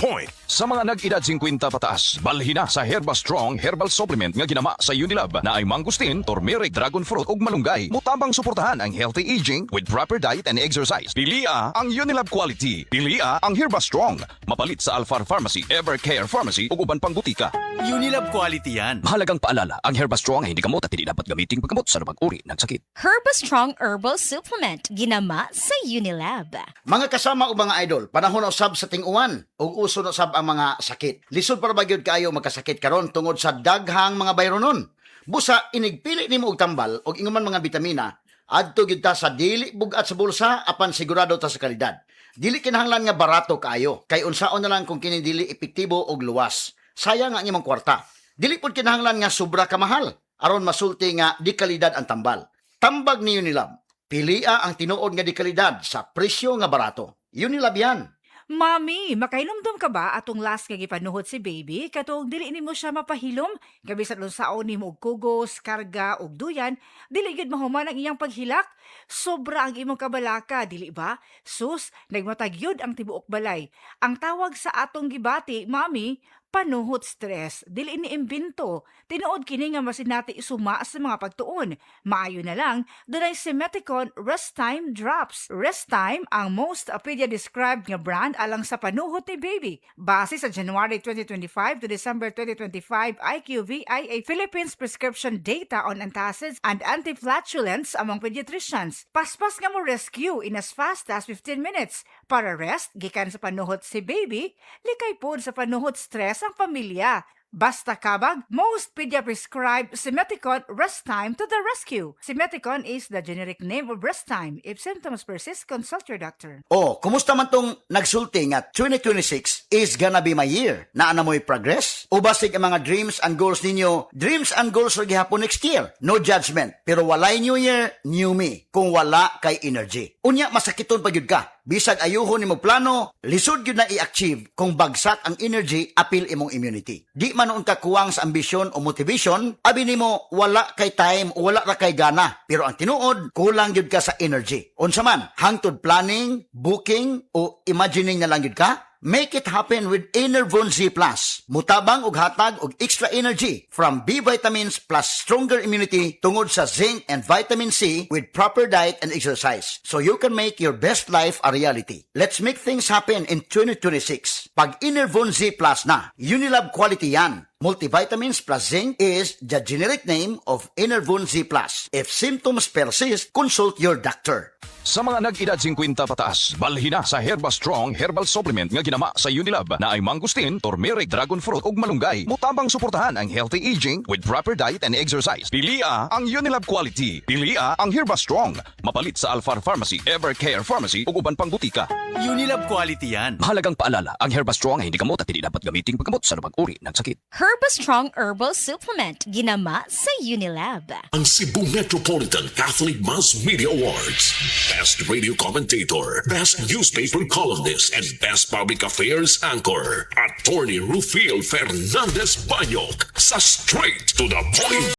point. Sa mga nag-edad 50 pataas, balhin na sa Herba Strong Herbal Supplement nga ginama sa Unilab na ay mangustin, turmeric, dragon fruit ug malunggay. Mutabang suportahan ang healthy aging with proper diet and exercise. Pilia ang Unilab quality. Pilia ang Herba Strong. Mapalit sa Alfar Pharmacy, Evercare Pharmacy ug uban pang butika. Unilab quality yan. Mahalagang paalala, ang Herba Strong ay hindi gamot at hindi dapat gamitin paggamot sa anumang uri ng sakit. Herba Strong Herbal Supplement, ginama sa Unilab. Mga kasama o mga idol, panahon na usab sa ting-uwan ug uso na usab ang mga sakit. Lisod para ba gyud kayo magkasakit karon tungod sa daghang mga bayronon. Busa inigpili nimo og tambal og inguman mga bitamina adto gyud ta sa dili bugat sa bulsa apan sigurado ta sa kalidad. Dili kinahanglan nga barato kaayo kay unsaon na lang kung kini dili epektibo og luwas. Sayang nga imong kwarta. Dili pud kinahanglan nga sobra ka mahal aron masulti nga di kalidad ang tambal. Tambag ni Unilab. Pilia ang tinuod nga di kalidad sa presyo nga barato. Unilab yan. Mami, makainomdom ka ba atong last nga gipanuhod si baby katong dili nimo siya mapahilom gabisan unsaon nimo og kugos, karga ug duyan, dili gyud mahuman ang iyang paghilak. Sobra ang imong kabalaka, dili ba? Sus, nagmatag yun ang tibuok balay. Ang tawag sa atong gibati, mami, panuhot stress, dili ni imbento. Tinuod kini nga masinati isuma sa mga pagtuon. Maayo na lang, dunay Simeticon Rest Time Drops. Rest Time ang most pedia described nga brand alang sa panuhot ni baby. Base sa January 2025 to December 2025 IQVIA Philippines prescription data on antacids and anti-flatulence among pediatricians. Paspas nga mo rescue in as fast as 15 minutes. Para rest, gikan sa panuhot si baby, likay pod sa panuhot stress ang pamilya. Basta kabag, most pedia-prescribed Simeticon Rest Time to the rescue. Simeticon is the generic name of Rest Time. If symptoms persist, consult your doctor. Oh, kumusta man tong nagsulti nga 2026 is gonna be my year? Naa na mo'y progress? O basig ang mga dreams and goals ninyo? Dreams and goals ra gihapon next year. No judgment. Pero walay new year, new me. Kung wala kay energy. Unya, masakiton pa gyud ka. Bisag ayuhon nimo plano, lisod gyud na i-achieve kung bagsak ang energy, apil imong immunity. Di man noon ka kuwang sa ambisyon o motivation, abi nimo wala kay time o wala ra kay gana. Pero ang tinuod, kulang gyud ka sa energy. Unsa man, hangtod planning, booking o imagining na lang gyud ka? Make it happen with Enervon Z+. Mutabang ug hatag og extra energy from B vitamins plus stronger immunity tungod sa zinc and vitamin C with proper diet and exercise. So you can make your best life a reality. Let's make things happen in 2026. Pag Enervon Z+ na, Unilab quality yan. Multivitamins plus zinc is the generic name of Enervon Z+. If symptoms persist, consult your doctor. Sa mga nag-edad 50 pataas, balhin na sa Herba Strong Herbal Supplement nga ginama sa Unilab na ay mangustin, turmeric, dragon fruit ug malunggay. Mutabang suportahan ang healthy aging with proper diet and exercise. Pilia ang Unilab quality. Pilia ang Herba Strong. Mapalit sa Alfar Pharmacy, Evercare Pharmacy ug uban pang butika. Unilab quality yan. Mahalagang paalala, ang Herba Strong ay hindi gamot at hindi dapat gamitin paggamot sa anumang uri ng sakit. Herba Strong Herbal Supplement, ginama sa Unilab. Ang Cebu Metropolitan Catholic Mass Media Awards. Best Radio Commentator, Best Newspaper Columnist, and Best Public Affairs Anchor. Attorney Rufiel Fernandez Banyok sa Straight to the Point.